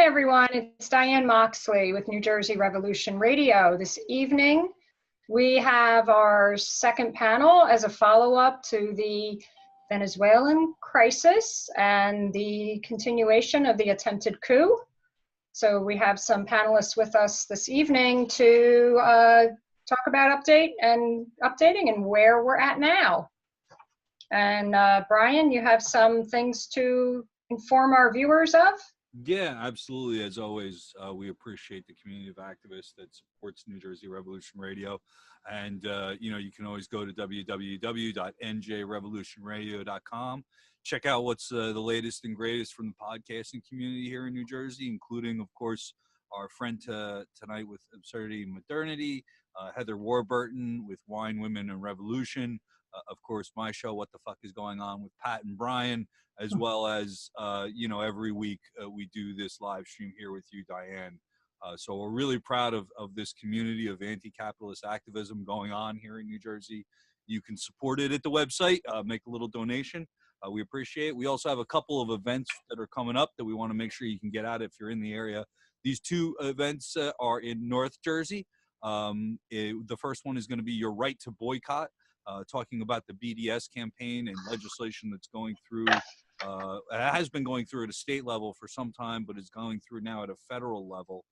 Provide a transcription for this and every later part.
everyone, it's Diane Moxley with New Jersey Revolution Radio. This evening, we have our second panel as a follow-up to the Venezuelan crisis and the continuation of the attempted coup. So we have some panelists with us this evening to talk about updating and where we're at now. And Brian, you have some things to inform our viewers of? Yeah, absolutely. As always, we appreciate the community of activists that supports New Jersey Revolution Radio. And, you can always go to www.njrevolutionradio.com. Check out what's the latest and greatest from the podcasting community here in New Jersey, including, of course, our friend tonight with Absurdity and Modernity, Heather Warburton with Wine, Women, and Revolution. Of course, my show, What the Fuck is Going On with Pat and Brian, as well as, every week we do this live stream here with you, Diane. So we're really proud of this community of anti-capitalist activism going on here in New Jersey. You can support it at the website, make a little donation. We appreciate it. We also have a couple of events that are coming up that we want to make sure you can get out if you're in the area. These two events are in North Jersey. The first one is going to be Your Right to Boycott, talking about the BDS campaign and legislation that's going through, has been going through at a state level for some time, but is going through now at a federal level,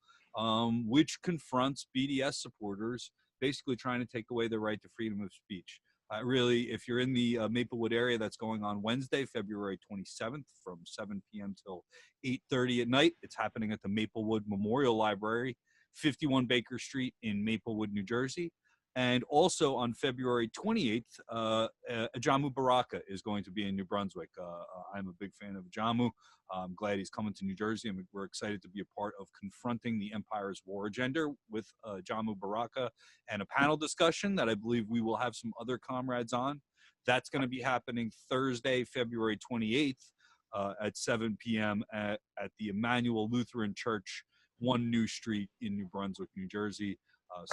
which confronts BDS supporters, basically trying to take away the right to freedom of speech. Really, if you're in the Maplewood area, that's going on Wednesday, February 27th from 7 p.m. till 8:30 at night. It's happening at the Maplewood Memorial Library, 51 Baker Street in Maplewood, New Jersey. And also on February 28th, Ajamu Baraka is going to be in New Brunswick. I'm a big fan of Ajamu. I'm glad he's coming to New Jersey, and we're excited to be a part of confronting the empire's war agenda with Ajamu Baraka and a panel discussion that I believe we will have some other comrades on. That's going to be happening Thursday, February 28th at 7 p.m. at the Emmanuel Lutheran Church, 1 New Street in New Brunswick, New Jersey.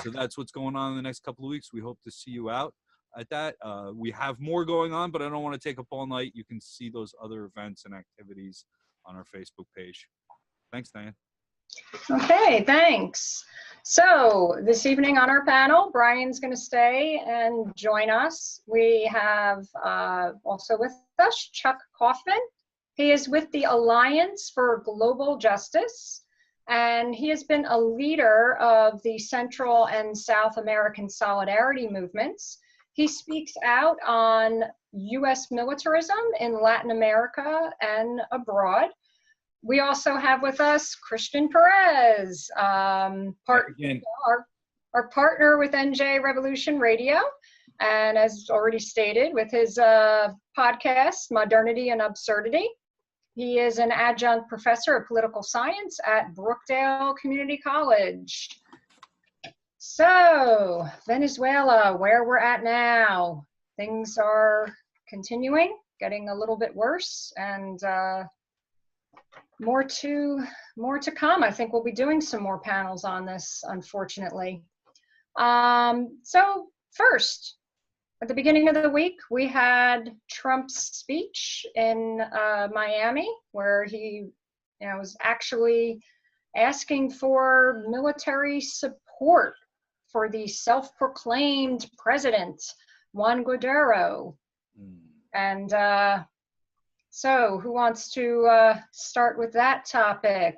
So that's what's going on in the next couple of weeks. We hope to see you out at that. We have more going on, but I don't want to take up all night. You can see those other events and activities on our Facebook page. Thanks, Diane. Okay, thanks. So this evening on our panel, Brian's going to stay and join us. We have also with us Chuck Kaufman. He is with the Alliance for Global Justice, and he has been a leader of the Central and South American solidarity movements. He speaks out on U.S. militarism in Latin America and abroad. We also have with us Christian Perez, our partner with NJ Revolution Radio, and as already stated, with his podcast, Modernity and Absurdity. He is an adjunct professor of political science at Brookdale Community College. So, Venezuela, where we're at now. Things are continuing, getting a little bit worse, and more to come. I think we'll be doing some more panels on this, unfortunately. So first, at the beginning of the week, we had Trump's speech in Miami, where he was actually asking for military support for the self-proclaimed president, Juan Guaidó. And so who wants to start with that topic?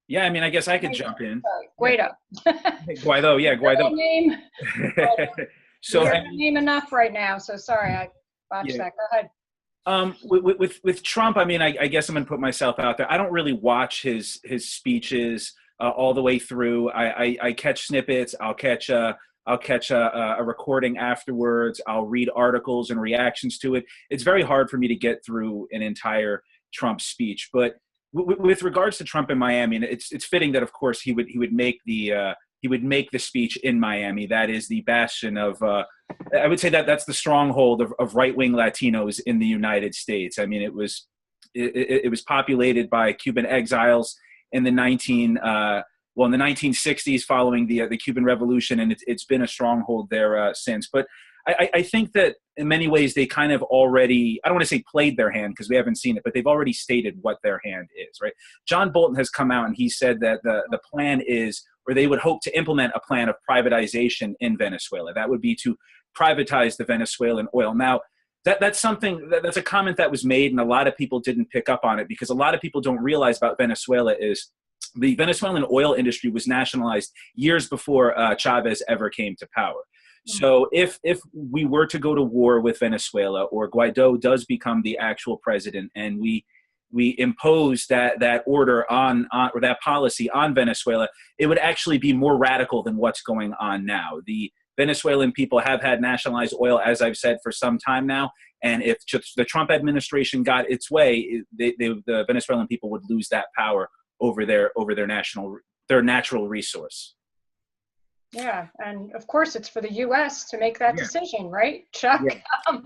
Yeah, I mean, I guess I could jump in. Guaidó. Guaidó, yeah, Guaidó. Name. So I name enough right now, so sorry, I botched that. Go ahead. With Trump, I mean, I guess I'm going to put myself out there. I don't really watch his speeches all the way through. I catch snippets. I'll catch a recording afterwards. I'll read articles and reactions to it. It's very hard for me to get through an entire Trump speech. But with regards to Trump in Miami, it's fitting that, of course, he would make the speech in Miami. That is the bastion of, I would say that's the stronghold of right-wing Latinos in the United States. I mean, it was populated by Cuban exiles in the 1960s following the Cuban Revolution, and it's been a stronghold there since. But I think that in many ways they kind of already, I don't want to say played their hand because we haven't seen it, but they've already stated what their hand is, right? John Bolton has come out and he said that the plan is, or they would hope to implement a plan of privatization in Venezuela. That would be to privatize the Venezuelan oil. Now, that's something, that's a comment that was made and a lot of people didn't pick up on it because a lot of people don't realize about Venezuela is the Venezuelan oil industry was nationalized years before Chavez ever came to power. So if we were to go to war with Venezuela or Guaido does become the actual president and we impose that order on or that policy on Venezuela, it would actually be more radical than what's going on now. The Venezuelan people have had nationalized oil, as I've said, for some time now. And if the Trump administration got its way, the Venezuelan people would lose that power over their natural resource. Yeah, and of course it's for the U.S. to make that decision, right, Chuck? Yeah.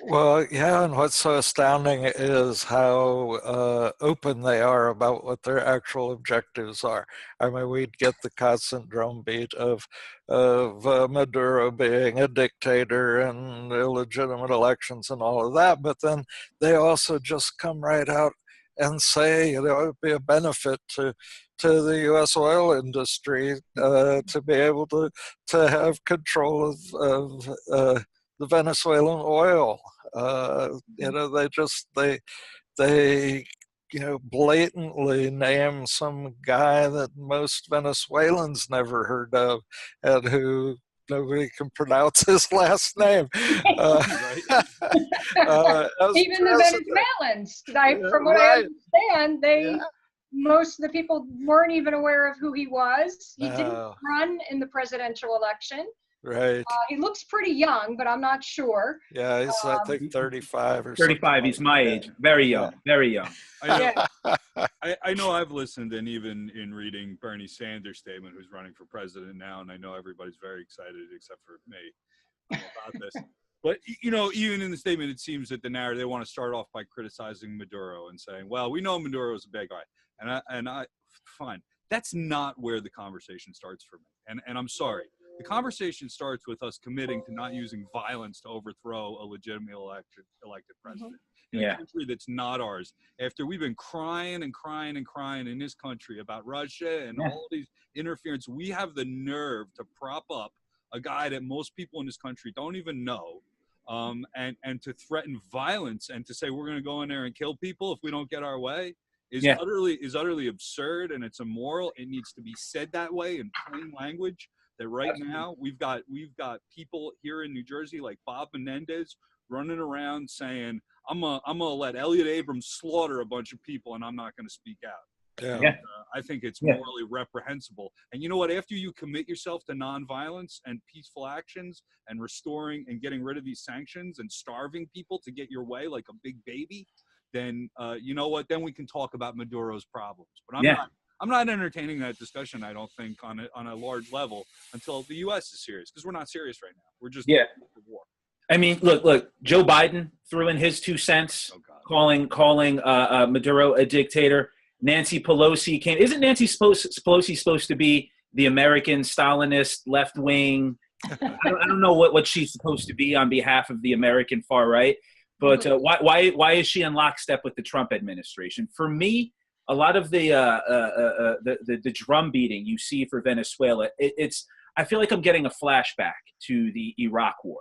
Well, yeah, and what's so astounding is how open they are about what their actual objectives are. I mean, we'd get the constant drumbeat of Maduro being a dictator and illegitimate elections and all of that, but then they also just come right out and say, it would be a benefit to the U.S. oil industry to be able to have control of the Venezuelan oil. They blatantly name some guy that most Venezuelans never heard of and who nobody can pronounce his last name. Even the Venezuelans, from what I understand, most of the people weren't even aware of who he was. He didn't run in the presidential election. Right. He looks pretty young, but I'm not sure. Yeah, he's I think 35 or 35. He's my age. Very young. Very young. I know I've listened, and even in reading Bernie Sanders' statement, who's running for president now, and I know everybody's very excited except for me about this. But, even in the statement, it seems that the narrative, they want to start off by criticizing Maduro and saying, well, we know Maduro is a bad guy. And I fine. That's not where the conversation starts for me. And I'm sorry. The conversation starts with us committing to not using violence to overthrow a legitimately elected president in a country that's not ours. After we've been crying and crying and crying in this country about Russia and all these interference, we have the nerve to prop up a guy that most people in this country don't even know, and to threaten violence and to say we're going to go in there and kill people if we don't get our way is utterly absurd, and it's immoral. It needs to be said that way in plain language. That right now we've got people here in New Jersey like Bob Menendez running around saying I'm gonna let Elliott Abrams slaughter a bunch of people and I'm not going to speak out. I think it's morally reprehensible. And you know what? After you commit yourself to nonviolence and peaceful actions and restoring and getting rid of these sanctions and starving people to get your way like a big baby, then you know what? Then we can talk about Maduro's problems. But I'm not entertaining that discussion, I don't think, on a large level until the U.S. is serious, because we're not serious right now. We're just for war. I mean, look. Joe Biden threw in his 2 cents, calling Maduro a dictator. Nancy Pelosi came. Isn't Nancy Pelosi supposed to be the American Stalinist left wing? I don't know what she's supposed to be on behalf of the American far right. But why is she in lockstep with the Trump administration? For me, a lot of the drum beating you see for Venezuela, I feel like I'm getting a flashback to the Iraq War,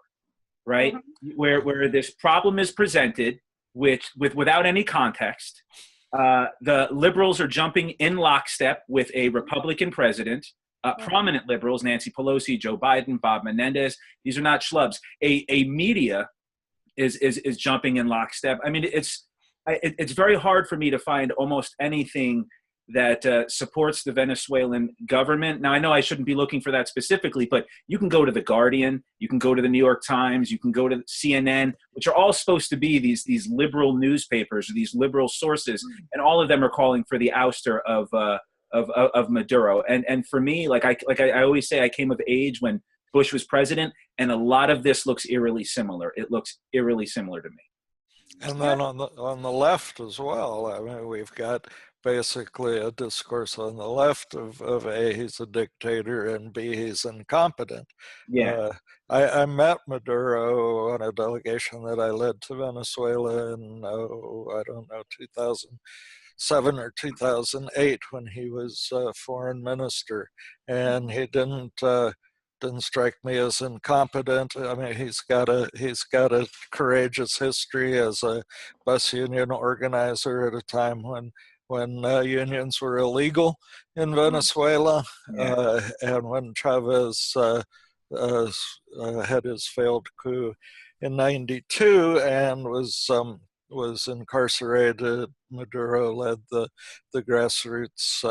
right? Where this problem is presented without any context. The liberals are jumping in lockstep with a Republican president. Prominent liberals, Nancy Pelosi, Joe Biden, Bob Menendez. These are not schlubs. A media is jumping in lockstep. I mean, it's very hard for me to find almost anything that supports the Venezuelan government. Now, I know I shouldn't be looking for that specifically, but you can go to The Guardian, you can go to the New York Times, you can go to CNN, which are all supposed to be these liberal newspapers or these liberal sources, and all of them are calling for the ouster of Maduro. And for me, like I always say, I came of age when Bush was president, and a lot of this looks eerily similar. It looks eerily similar to me. And then on the left as well, I mean, we've got basically a discourse on the left of A, he's a dictator, and B, he's incompetent. Yeah. I met Maduro on a delegation that I led to Venezuela in, I don't know, 2007 or 2008 when he was foreign minister, and he didn't strike me as incompetent. I mean, he's got a courageous history as a bus union organizer at a time when unions were illegal in Venezuela, and when Chavez had his failed coup in '92 and was incarcerated. Maduro led the grassroots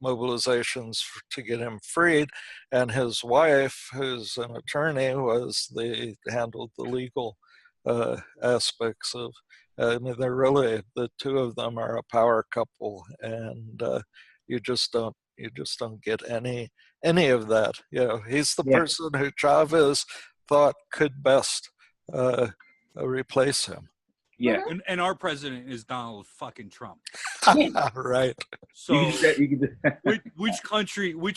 mobilizations to get him freed, and his wife, who's an attorney, handled the legal aspects of. I mean, they're really, the two of them are a power couple, and you just don't get any of that. You know, he's the person who Chavez thought could best replace him. Yeah, and our president is Donald fucking Trump. Right. So which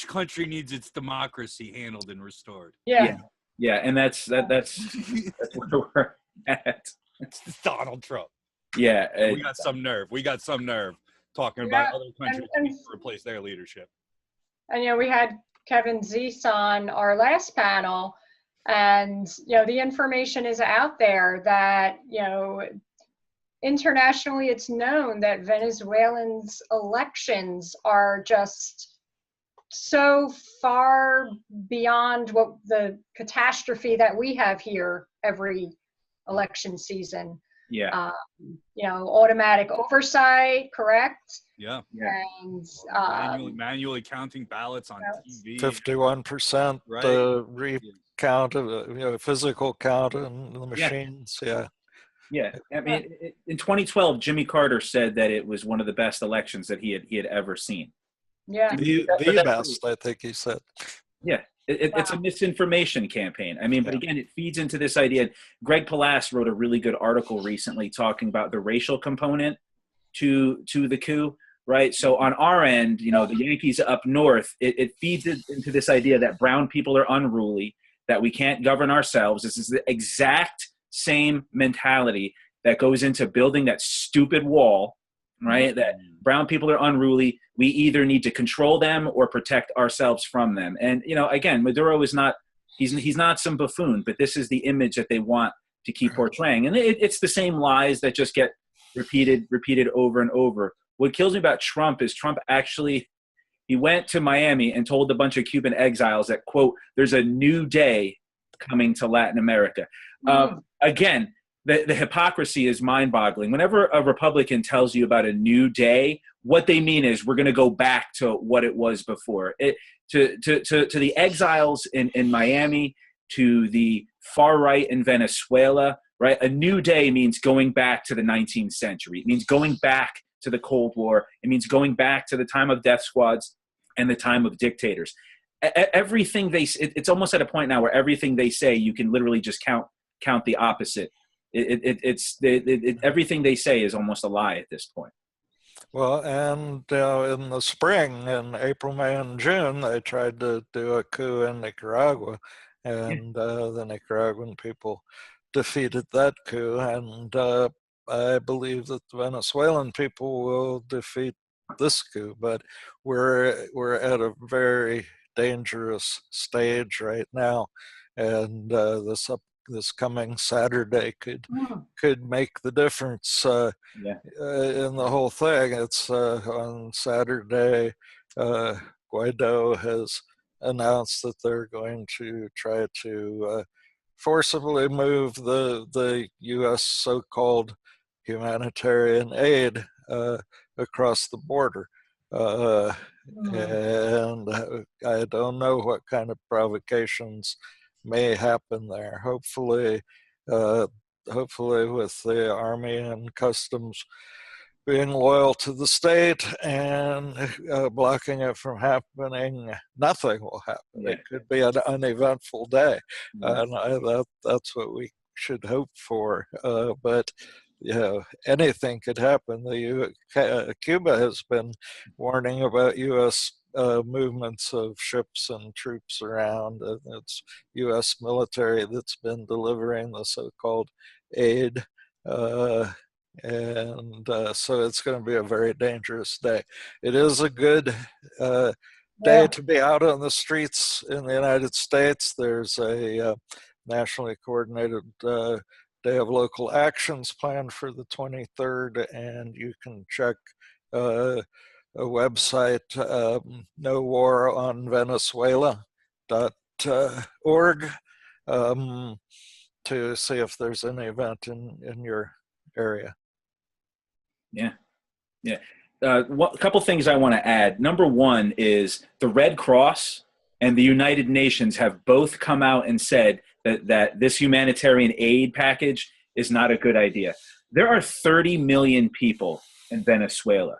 country needs its democracy handled and restored? Yeah, and that's where we're at. It's Donald Trump. Yeah, we got some nerve talking about other countries to replace their leadership. And we had Kevin Zeese on our last panel, and the information is out there that internationally it's known that Venezuelans' elections are just so far beyond what the catastrophe that we have here every election season. Yeah. Automatic oversight, correct? Yeah. And manually counting ballots on TV. 51% recount of physical count in the machines. Yeah. I mean, in 2012, Jimmy Carter said that it was one of the best elections that he had ever seen. Yeah. The best, I think he said. Yeah. It's a misinformation campaign. I mean, but again, it feeds into this idea. Greg Palast wrote a really good article recently talking about the racial component to the coup, right? So on our end, the Yankees up north, it feeds into this idea that brown people are unruly, that we can't govern ourselves. This is the exact same mentality that goes into building that stupid wall, right? That brown people are unruly. We either need to control them or protect ourselves from them. And, again, Maduro is not, he's not some buffoon, but this is the image that they want to keep portraying. And it's the same lies that just get repeated over and over. What kills me about Trump is Trump actually, he went to Miami and told a bunch of Cuban exiles that, quote, there's a new day coming to Latin America. Again, the hypocrisy is mind-boggling. Whenever a Republican tells you about a new day, what they mean is we're going to go back to what it was before. To the exiles in Miami, to the far right in Venezuela, right? A new day means going back to the 19th century. It means going back to the Cold War. It means going back to the time of death squads and the time of dictators. Everything it's almost at a point now where everything they say, you can literally just count the opposite. Everything they say is almost a lie at this point. Well, and in the spring, in April, May, and June, they tried to do a coup in Nicaragua, and the Nicaraguan people defeated that coup, and I believe that the Venezuelan people will defeat this coup, but we're at a very dangerous stage right now, and this coming Saturday could make the difference in the whole thing. It's on Saturday, Guaido has announced that they're going to try to forcibly move the U.S. so-called humanitarian aid across the border. And I don't know what kind of provocations may happen there. Hopefully with the Army and Customs being loyal to the state and blocking it from happening, nothing will happen. It could be an uneventful day, and that's what we should hope for. But anything could happen. Cuba has been warning about U.S. Movements of ships and troops around. It's U.S. military that's been delivering the so-called aide. So it's going to be a very dangerous day. It is a good day to be out on the streets in the United States. There's a nationally coordinated Day of Local Actions planned for the 23rd, and you can check a website, nowaronvenezuela.org, to see if there's an event in your area. Yeah. A couple things I want to add. Number one is the Red Cross and the United Nations have both come out and said that this humanitarian aid package is not a good idea. There are 30 million people in Venezuela.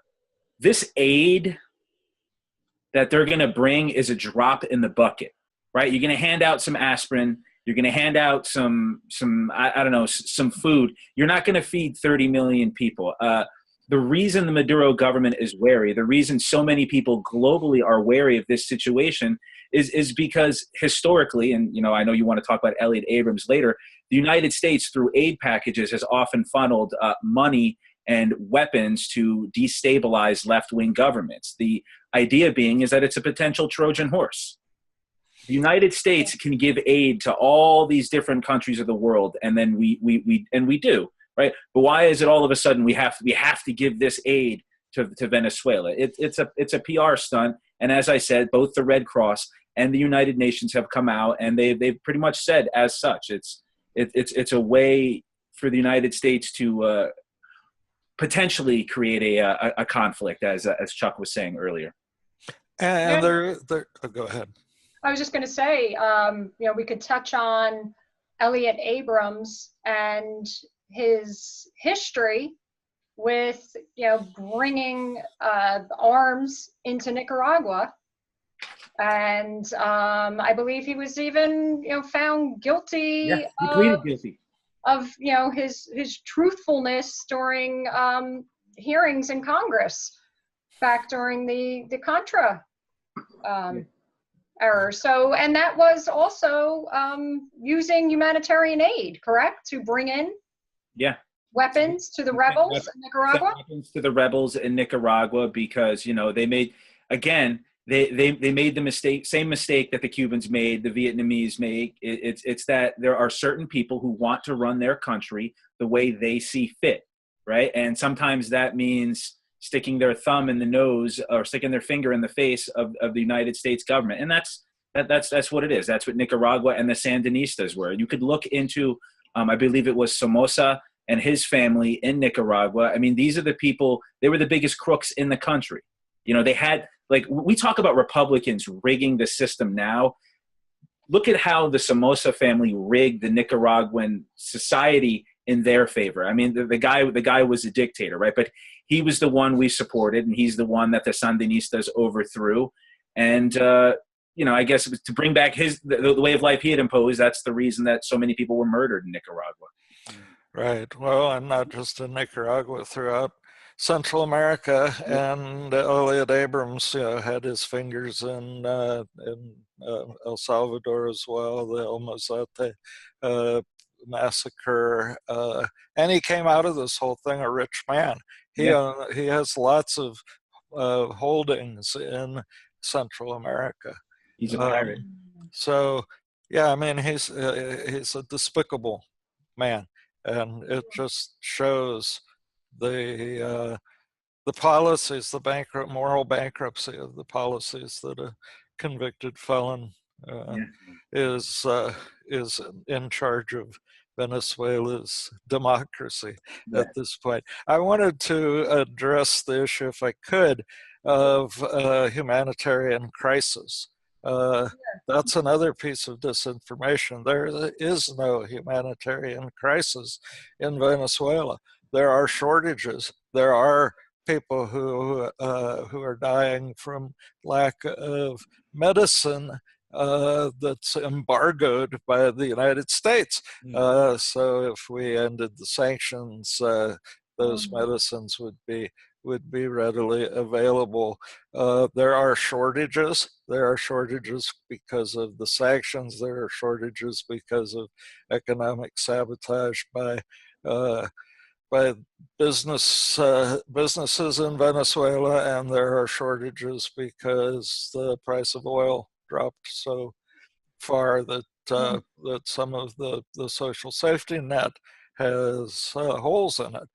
This aid that they're going to bring is a drop in the bucket, right? You're going to hand out some aspirin. You're going to hand out some food. You're not going to feed 30 million people. The reason the Maduro government is wary, the reason so many people globally are wary of this situation is because historically, and I know you want to talk about Elliott Abrams later, the United States through aid packages has often funneled money and weapons to destabilize left-wing governments. The idea being is that it's a potential Trojan horse. The United States can give aid to all these different countries of the world, and then we do. Right, but why is it all of a sudden we have to give this aid to Venezuela? It's a PR stunt, and as I said, both the Red Cross and the United Nations have come out and they've pretty much said as such. It's a way for the United States to potentially create a conflict, as Chuck was saying earlier. And go ahead. I was just going to say, we could touch on Elliott Abrams and his history with bringing arms into Nicaragua, and I believe he was even found guilty. Yeah, he pleaded guilty of his truthfulness during hearings in Congress back during the Contra era. So, and that was also using humanitarian aid, correct, to bring in weapons to the rebels in Nicaragua? Weapons to the rebels in Nicaragua because, they made, again, they made the same mistake that the Cubans made, the Vietnamese made. It's that there are certain people who want to run their country the way they see fit, right? And sometimes that means sticking their thumb in the nose or sticking their finger in the face of the United States government. And that's what it is. That's what Nicaragua and the Sandinistas were. You could look into, I believe it was Somoza and his family in Nicaragua. I mean, these are the people, they were the biggest crooks in the country. They had, we talk about Republicans rigging the system now. Look at how the Somoza family rigged the Nicaraguan society in their favor. I mean, the guy was a dictator, right? But he was the one we supported, and he's the one that the Sandinistas overthrew. And, I guess to bring back the way of life he had imposed, that's the reason that so many people were murdered in Nicaragua. Right. Well, and not just in Nicaragua, throughout Central America, and Elliott Abrams had his fingers in El Salvador as well, the El Mozote massacre, and he came out of this whole thing a rich man. He has lots of holdings in Central America. He's a pirate. So, yeah, I mean, he's a despicable man, and it just shows the policies, the moral bankruptcy of the policies that a convicted felon is in charge of Venezuela's democracy at this point. I wanted to address the issue, if I could, of humanitarian crisis. That's another piece of disinformation. There is no humanitarian crisis in Venezuela. There are shortages. There are people who are dying from lack of medicine that's embargoed by the United States. So if we ended the sanctions, those medicines would be readily available. There are shortages. There are shortages because of the sanctions. There are shortages because of economic sabotage by businesses in Venezuela, and there are shortages because the price of oil dropped so far that that some of the social safety net has holes in it.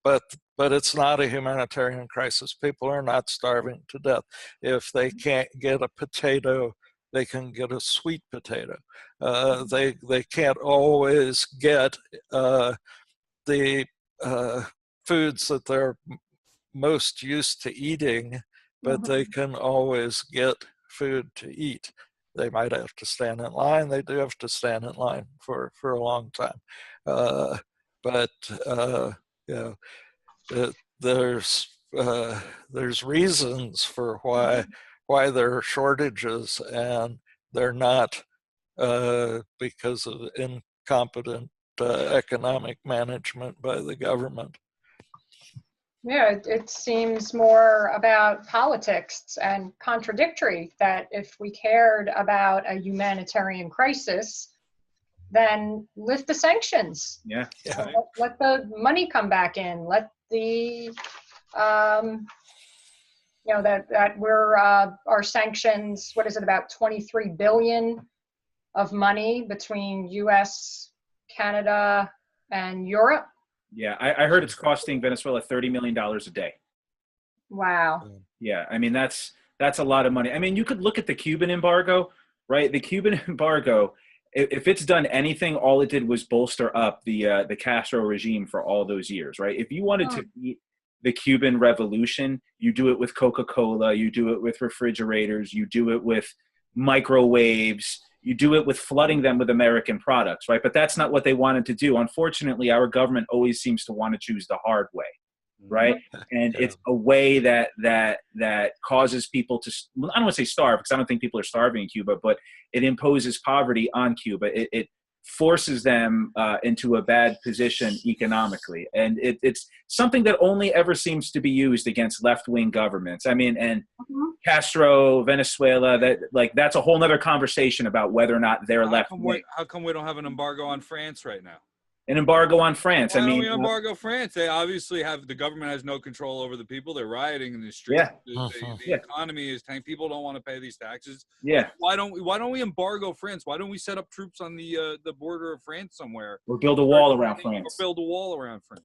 But it's not a humanitarian crisis. People are not starving to death. If they can't get a potato, they can get a sweet potato. They can't always get the foods that they're most used to eating, but they can always get food to eat. They might have to stand in line. They do have to stand in line for a long time. But you know, there's reasons for why there are shortages, and they're not because of incompetent economic management by the government. Yeah, it seems more about politics and contradictory, that if we cared about a humanitarian crisis, then lift the sanctions. Yeah. Let the money come back in. Let the, that we're, our sanctions, what is it, about 23 billion of money between US, Canada, and Europe. Yeah, I heard it's costing Venezuela $30 million a day. Wow. Yeah, I mean, that's a lot of money. I mean, you could look at the Cuban embargo, right? The Cuban embargo, if it's done anything, all it did was bolster up the Castro regime for all those years, right? If you wanted to beat the Cuban revolution, you do it with Coca-Cola, you do it with refrigerators, you do it with microwaves, you do it with flooding them with American products, right? But that's not what they wanted to do. Unfortunately, our government always seems to want to choose the hard way, right? And it's a way that causes people to, I don't want to say starve, because I don't think people are starving in Cuba, but it imposes poverty on Cuba. It forces them into a bad position economically. And it's something that only ever seems to be used against left-wing governments. I mean, and Castro, Venezuela, that's a whole nother conversation about whether or not they're left-wing. How come we don't have an embargo on France right now? An embargo on France. Why don't we embargo France? They obviously the government has no control over the people. They're rioting in the streets. Yeah. The economy is tanking. People don't want to pay these taxes. Yeah. Why don't we embargo France? Why don't we set up troops on the border of France somewhere? Or build a wall around France. Or build a wall around France.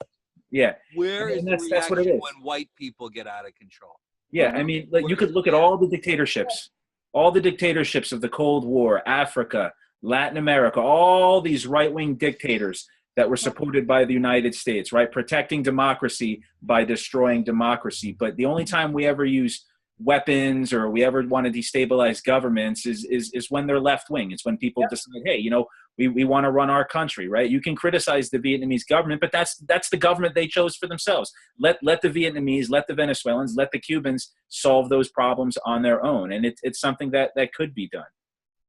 Yeah. Where is the reaction when white people get out of control? Yeah, I mean, you could look at all the dictatorships of the Cold War, Africa, Latin America, all these right-wing dictators that were supported by the United States, right? Protecting democracy by destroying democracy. But the only time we ever use weapons or we ever want to destabilize governments is when they're left-wing. It's when people decide, hey, we want to run our country, right? You can criticize the Vietnamese government, but that's the government they chose for themselves. Let the Vietnamese, let the Venezuelans, let the Cubans solve those problems on their own. And it's something that could be done.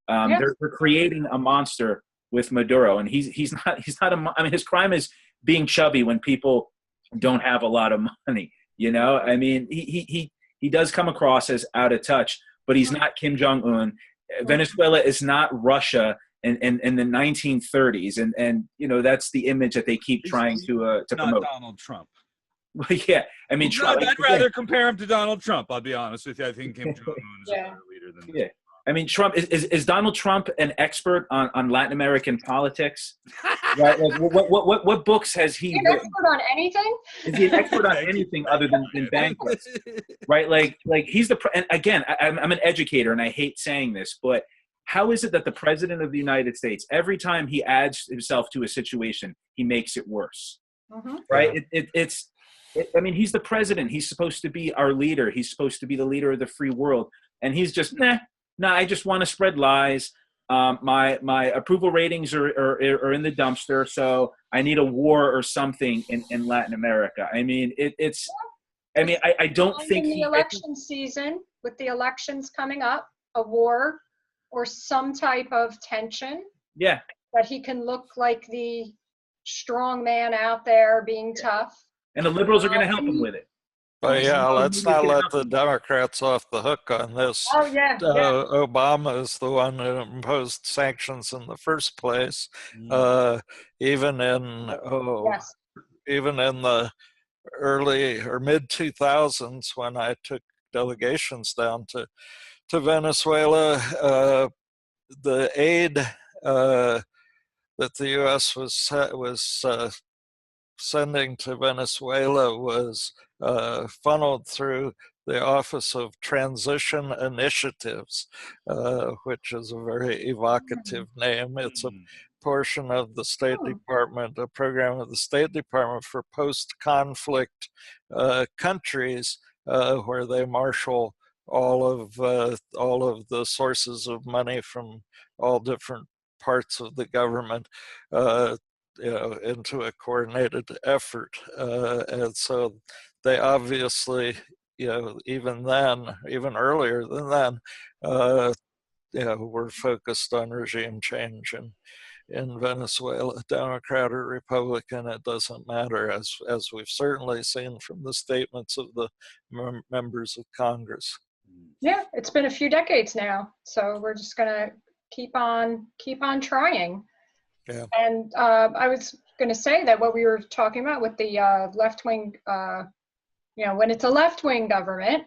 They're creating a monster with Maduro, and he's not I mean, his crime is being chubby when people don't have a lot of money. I mean, he does come across as out of touch, but he's not Kim Jong-un. Venezuela is not Russia in the 1930s, and that's the image that they keep trying to promote. Not Donald Trump. Well, yeah, I mean, Trump, I'd rather compare him to Donald Trump. I'll be honest with you. I think Kim Jong-un is a better leader than this. I mean, Trump is Donald Trump an expert on Latin American politics? Right? Like, what books has he written? An expert on anything? Is he an expert on anything other than banquets? Right? Like he's and again, I'm an educator, and I hate saying this, but how is it that the president of the United States, every time he adds himself to a situation, he makes it worse? Right? I mean, he's the president. He's supposed to be our leader. He's supposed to be the leader of the free world, and he's just No, I just want to spread lies. My approval ratings are in the dumpster, so I need a war or something in Latin America. I mean, I don't think in the election season, with the elections coming up, a war or some type of tension. Yeah. That he can look like the strong man out there being tough. And the liberals are going to help him with it. But yeah, let's not let the Democrats off the hook on this. Oh, yeah. Obama is the one who imposed sanctions in the first place. Even in even in the early or mid 2000s, when I took delegations down to Venezuela, the aid that the U.S. was sending to Venezuela was funneled through the Office of Transition Initiatives, which is a very evocative name. It's a portion of the State Department, a program of the State Department for post-conflict countries, where they marshal all of the sources of money from all different parts of the government, into a coordinated effort. And so they obviously, even earlier than then, were focused on regime change in Venezuela, Democrat or Republican, it doesn't matter, as we've certainly seen from the statements of the members of Congress. Yeah, it's been a few decades now, so we're just gonna keep on trying. Yeah. And I was going to say that what we were talking about with the left-wing, when it's a left-wing government,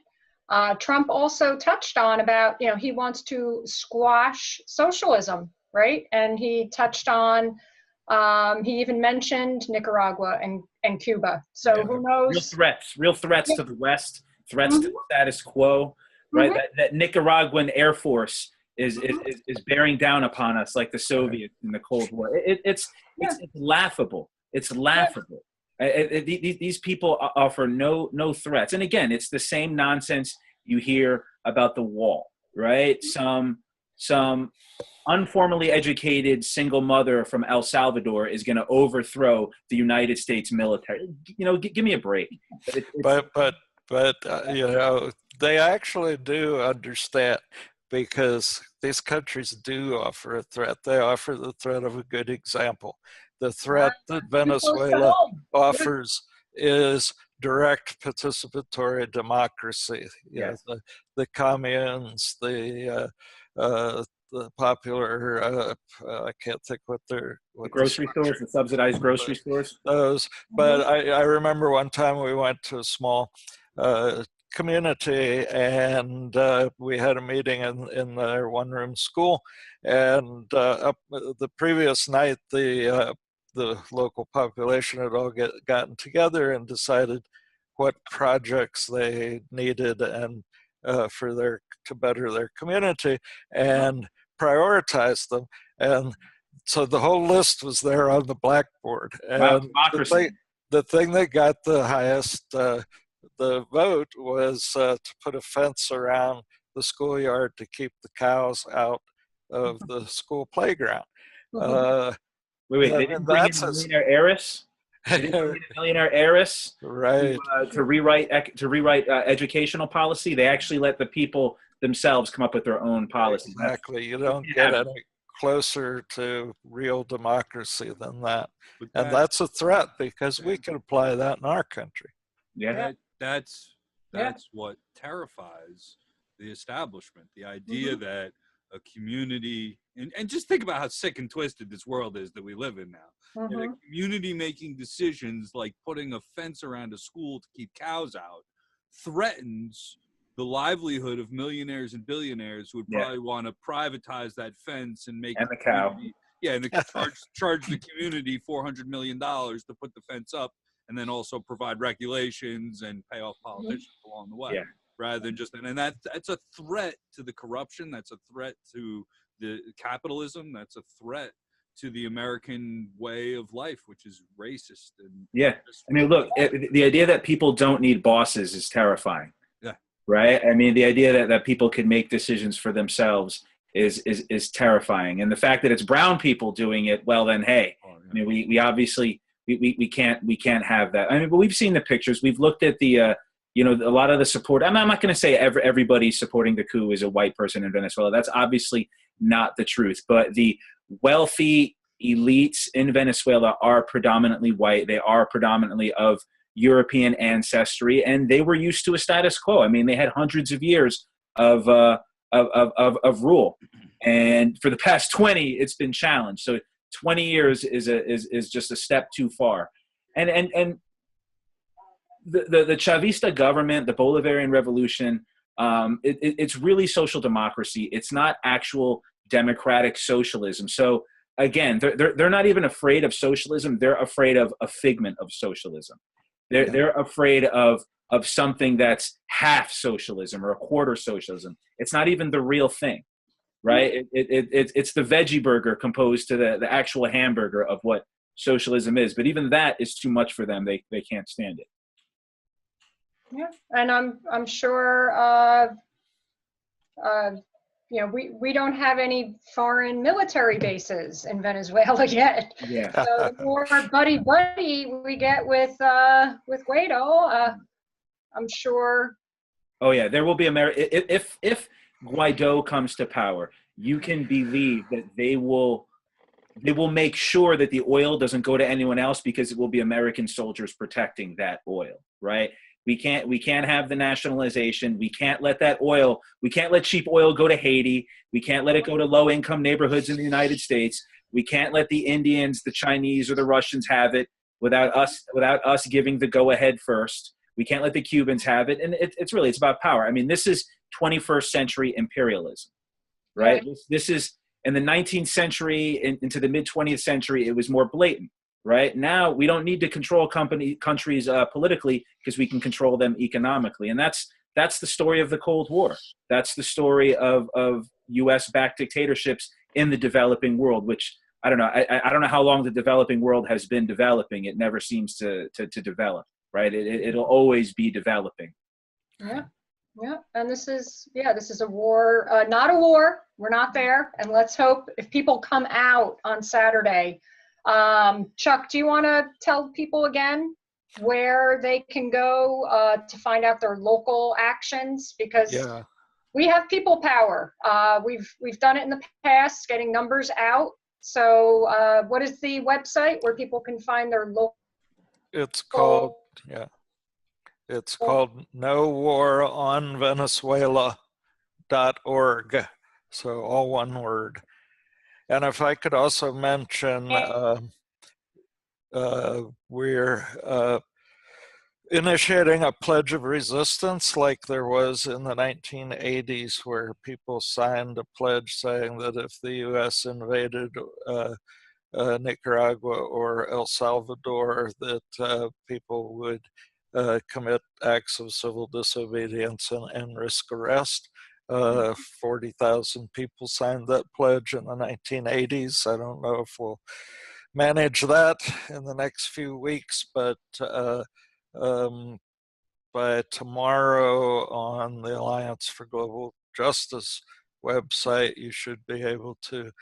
Trump also touched on about, he wants to squash socialism, right? And he touched on, he even mentioned Nicaragua and Cuba. So who knows? Real threats to the West, threats to the status quo, right? That Nicaraguan Air Force is bearing down upon us like the Soviets in the Cold War. It's laughable. It's laughable. These people offer no threats. And again, it's the same nonsense you hear about the wall, right? Some unformally educated single mother from El Salvador is going to overthrow the United States military. Give me a break. But they actually do understand, because these countries do offer a threat. They offer the threat of a good example. The threat that Venezuela offers is direct participatory democracy. The communes, the popular, I can't think what they're... The grocery stores, the subsidized grocery stores? Those. But I remember one time we went to a small community, and we had a meeting in their one-room school, and the previous night the local population had all gotten together and decided what projects they needed and to better their community, and prioritize them. And so the whole list was there on the blackboard. And the thing that got the highest the vote was to put a fence around the schoolyard to keep the cows out of the school playground. Wait, they didn't bring in a millionaire heiress? They didn't bring in a millionaire heiress right. to rewrite educational policy? They actually let the people themselves come up with their own policies. Exactly. You don't get any closer to real democracy than that. And that's a threat, because we can apply that in our country. Yeah. That's what terrifies the establishment. The idea that a community, and just think about how sick and twisted this world is that we live in now. And a community making decisions like putting a fence around a school to keep cows out threatens the livelihood of millionaires and billionaires who would probably want to privatize that fence and make the cow. And charge the community $400 million to put the fence up, and then also provide regulations and pay off politicians along the way, rather than just, and that's a threat to the corruption. That's a threat to the capitalism. That's a threat to the American way of life, which is racist. And I mean, look, the idea that people don't need bosses is terrifying. Yeah. Right. I mean, the idea that people can make decisions for themselves is terrifying. And the fact that it's brown people doing it, well, then, hey, I mean, we obviously, we can't have that. I mean, but we've seen the pictures. We've looked at the, a lot of the support. I'm not going to say everybody supporting the coup is a white person in Venezuela. That's obviously not the truth. But the wealthy elites in Venezuela are predominantly white. They are predominantly of European ancestry, and they were used to a status quo. I mean, they had hundreds of years of rule, and for the past 20, it's been challenged. So 20 years is just a step too far, and the Chavista government, the Bolivarian Revolution, it's really social democracy. It's not actual democratic socialism. So again, they're not even afraid of socialism. They're afraid of a figment of socialism. They're afraid of something that's half socialism or a quarter socialism. It's not even the real thing, right? It's the veggie burger composed to the actual hamburger of what socialism is. But even that is too much for them. They can't stand it. Yeah, and I'm sure we don't have any foreign military bases in Venezuela yet. Yeah. So the more buddy we get with Guaido, I'm sure. Oh yeah, there will be if Guaido comes to power, you can believe that they will make sure that the oil doesn't go to anyone else, because it will be American soldiers protecting that oil, right? We can't have the nationalization. We can't let cheap oil go to Haiti. We can't let it go to low-income neighborhoods in the United States. We can't let the Indians, the Chinese, or the Russians have it without us giving the go-ahead first. We can't let the Cubans have it. And it's about power. I mean, this is 21st century imperialism, right? This is in the 19th century into the mid-20th century, it was more blatant. Right now, we don't need to control countries politically, because we can control them economically, and that's the story of the Cold War. That's the story of U.S.-backed dictatorships in the developing world. Which I don't know. I don't know how long the developing world has been developing. It never seems to develop. Right? It'll always be developing. Yeah, yeah. And this is a war, not a war. We're not there. And let's hope if people come out on Saturday. Chuck, do you want to tell people again where they can go to find out their local actions? Because we have people power. We've done it in the past, getting numbers out. So what is the website where people can find their local? It's called nowaronvenezuela.org. So all one word. And if I could also mention, we're initiating a pledge of resistance like there was in the 1980s, where people signed a pledge saying that if the U.S. invaded Nicaragua or El Salvador, that people would commit acts of civil disobedience and risk arrest. 40,000 people signed that pledge in the 1980s. I don't know if we'll manage that in the next few weeks, but by tomorrow on the Alliance for Global Justice website, you should be able to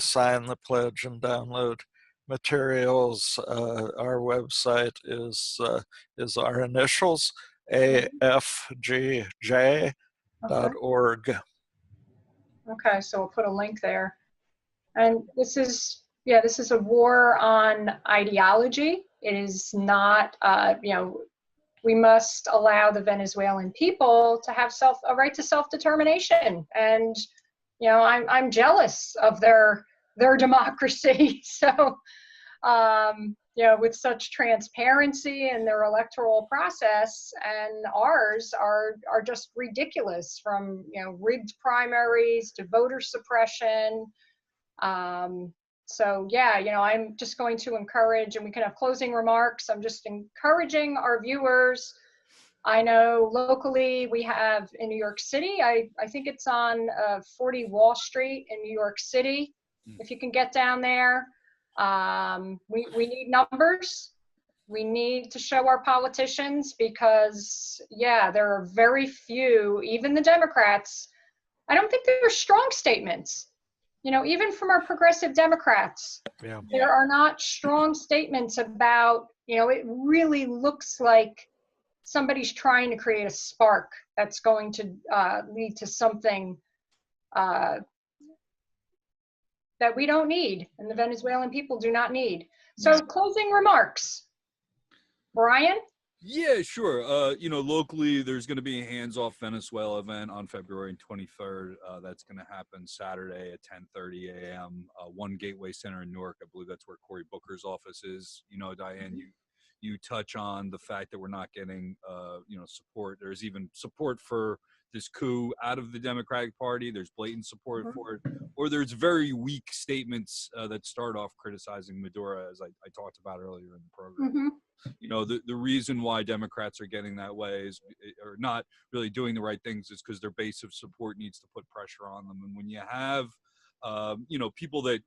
sign the pledge and download materials. Our website is our initials, afgj.org. Okay, so we'll put a link there. And this is a war on ideology. It is not, we must allow the Venezuelan people to have a right to self-determination. And, I'm jealous of their democracy. So, with such transparency in their electoral process, and ours are just ridiculous, from rigged primaries to voter suppression. So I'm just going to encourage, and we can have closing remarks. I'm just encouraging our viewers. I know locally we have in New York City, I think it's on 40 Wall Street in New York City. If you can get down there. We need numbers. We need to show our politicians, because there are very few, even the Democrats. I don't think there are strong statements, even from our progressive Democrats. There are not strong statements about, it really looks like somebody's trying to create a spark that's going to lead to something that we don't need and the Venezuelan people do not need. So closing remarks. Brian? Yeah, sure. Locally, there's going to be a hands-off Venezuela event on February 23rd. That's going to happen Saturday at 10:30 a.m. One Gateway Center in Newark. I believe that's where Cory Booker's office is. Diane, you touch on the fact that we're not getting, support. There's even support for this coup out of the Democratic Party. There's blatant support for it, or there's very weak statements that start off criticizing Maduro, as I talked about earlier in the program. The reason why Democrats are getting that way is, or not really doing the right things, is because their base of support needs to put pressure on them. And when you have, people that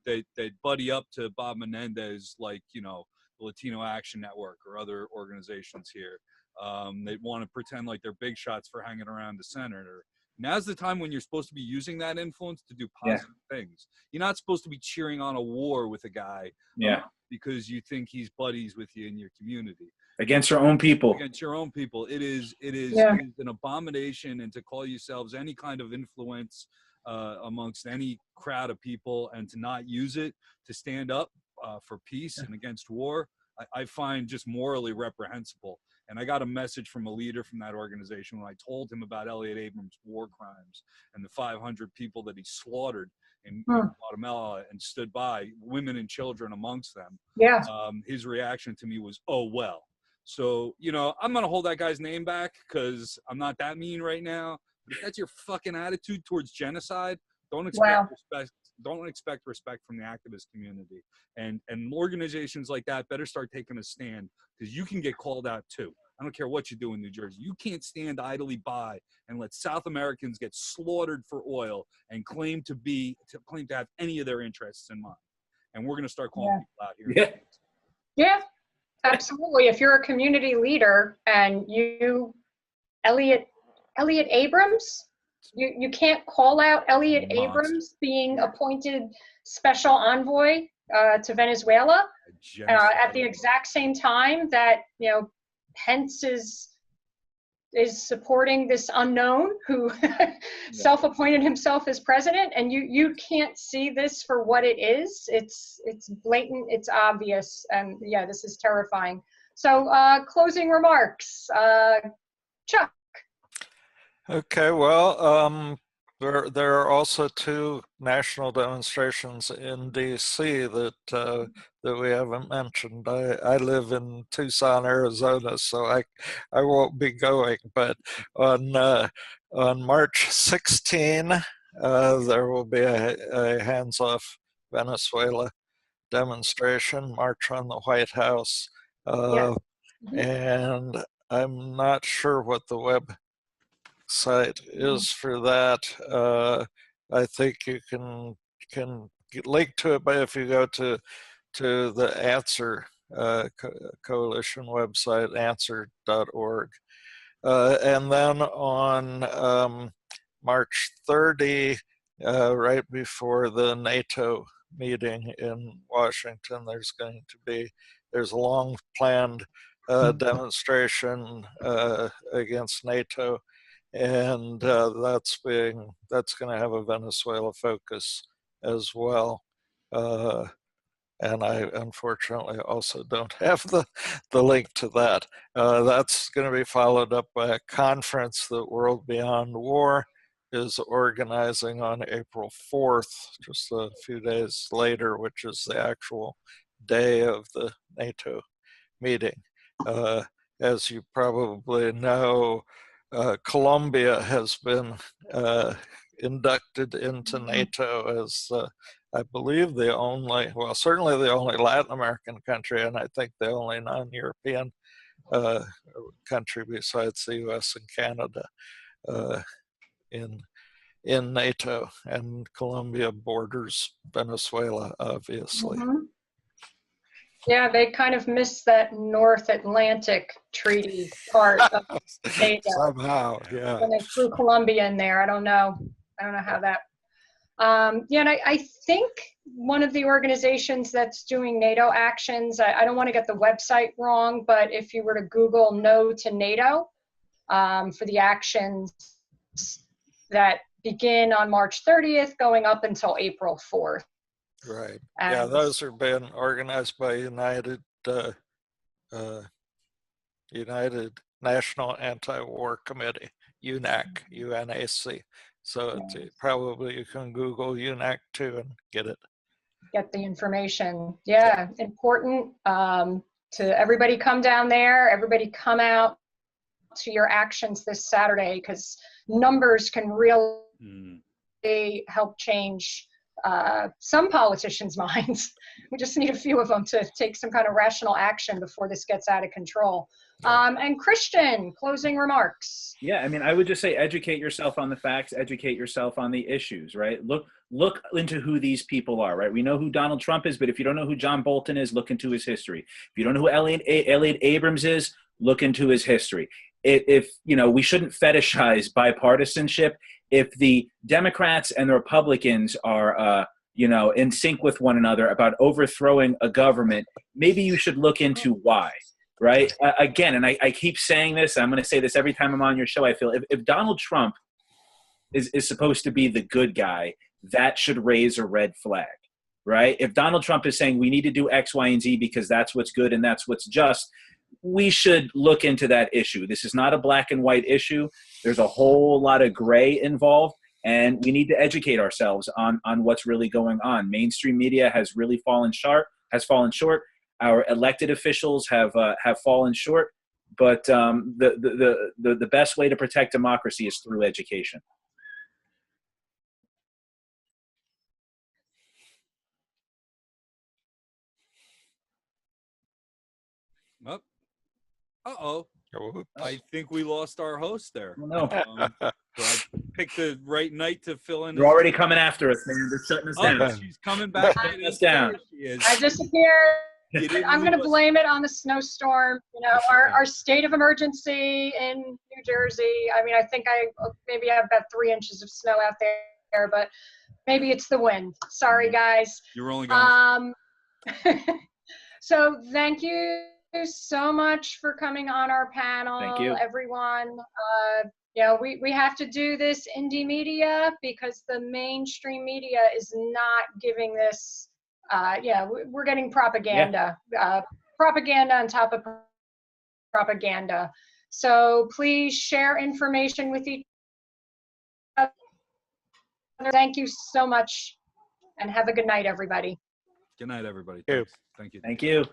buddy up to Bob Menendez, like, the Latino Action Network or other organizations here, they want to pretend like they're big shots for hanging around the senator. Now's the time when you're supposed to be using that influence to do positive things. You're not supposed to be cheering on a war with a guy because you think he's buddies with you in your community. Against your own people. Against your own people. It is an abomination, and to call yourselves any kind of influence amongst any crowd of people and to not use it to stand up for peace and against war, I find just morally reprehensible. And I got a message from a leader from that organization when I told him about Elliott Abrams' war crimes and the 500 people that he slaughtered in Guatemala and stood by, women and children amongst them. Yeah. His reaction to me was, oh, well. So, I'm going to hold that guy's name back because I'm not that mean right now. But if that's your fucking attitude towards genocide, don't expect respect. Don't expect respect from the activist community. And organizations like that better start taking a stand, because you can get called out too. I don't care what you do in New Jersey. You can't stand idly by and let South Americans get slaughtered for oil and claim to have any of their interests in mind. And we're going to start calling people out here. Yeah, absolutely. If you're a community leader and Elliott Abrams, you can't call out Elliott Abrams being appointed special envoy to Venezuela at the exact same time that Pence is supporting this unknown who self-appointed himself as president, and you can't see this for what it is. It's blatant, it's obvious, and this is terrifying. So closing remarks, Chuck. Okay, well, there are also two national demonstrations in D.C. that we haven't mentioned. I live in Tucson, Arizona, so I won't be going. But on March 16, there will be a hands-off Venezuela demonstration, March on the White House, and I'm not sure what the website is for that. I think you can link to it, but if you go to the Answer coalition website, answer.org, and then on March 30, right before the NATO meeting in Washington, there's a long planned demonstration against NATO, and that's going to have a Venezuela focus as well. And I unfortunately also don't have the link to that. That's going to be followed up by a conference that World Beyond War is organizing on April 4th, just a few days later, which is the actual day of the NATO meeting. As you probably know, Colombia has been inducted into NATO as I believe certainly the only Latin American country, and I think the only non-European country besides the US and Canada in NATO, and Colombia borders Venezuela, obviously. Yeah, they kind of missed that North Atlantic Treaty part of NATO. Somehow, yeah. When they threw Colombia in there, I don't know how that. And I think one of the organizations that's doing NATO actions, I don't want to get the website wrong, but if you were to Google No to NATO for the actions that begin on March 30th, going up until April 4th. Right. And Yeah, those are being organized by United National Anti-War Committee, UNAC, UNAC. So probably you can Google UNAC too and get it. get the information. Yeah, important to everybody come down there, everybody come out to your actions this Saturday, because numbers can really help change some politicians' minds. We just need a few of them to take some kind of rational action before this gets out of control. And Christian, closing remarks. Yeah, I mean, I would just say educate yourself on the facts, educate yourself on the issues, right? Look into who these people are, right? We know who Donald Trump is, but if you don't know who John Bolton is, look into his history. If you don't know who Elliott Abrams is, look into his history. If you know, we shouldn't fetishize bipartisanship. If the Democrats and the Republicans are, in sync with one another about overthrowing a government, maybe you should look into why. Right? Again, and I keep saying this, I'm going to say this every time I'm on your show, I feel if Donald Trump is supposed to be the good guy, that should raise a red flag, right? If Donald Trump is saying we need to do X, Y, and Z because that's what's good and that's what's just, we should look into that issue. This is not a black and white issue. There's a whole lot of gray involved, and we need to educate ourselves on what's really going on. Mainstream media has really fallen short. Our elected officials have fallen short, but the best way to protect democracy is through education. Uh-oh. I think we lost our host there. No. So I picked the right night to fill in. They're already coming after us, man. They're shutting us down. She's coming back. Shutting us down. She is. I disappeared. I'm going to blame it on the snowstorm. You know, our state of emergency in New Jersey. I mean, I think I maybe have about 3 inches of snow out there, but maybe it's the wind. Sorry, guys. You're only going. So thank you so much for coming on our panel. Thank you, everyone. We have to do this indie media because the mainstream media is not giving this. We're getting propaganda, propaganda on top of propaganda. So please share information with each other. Thank you so much, and have a good night, everybody. Good night, everybody. Thank you. Thank you. Thank you.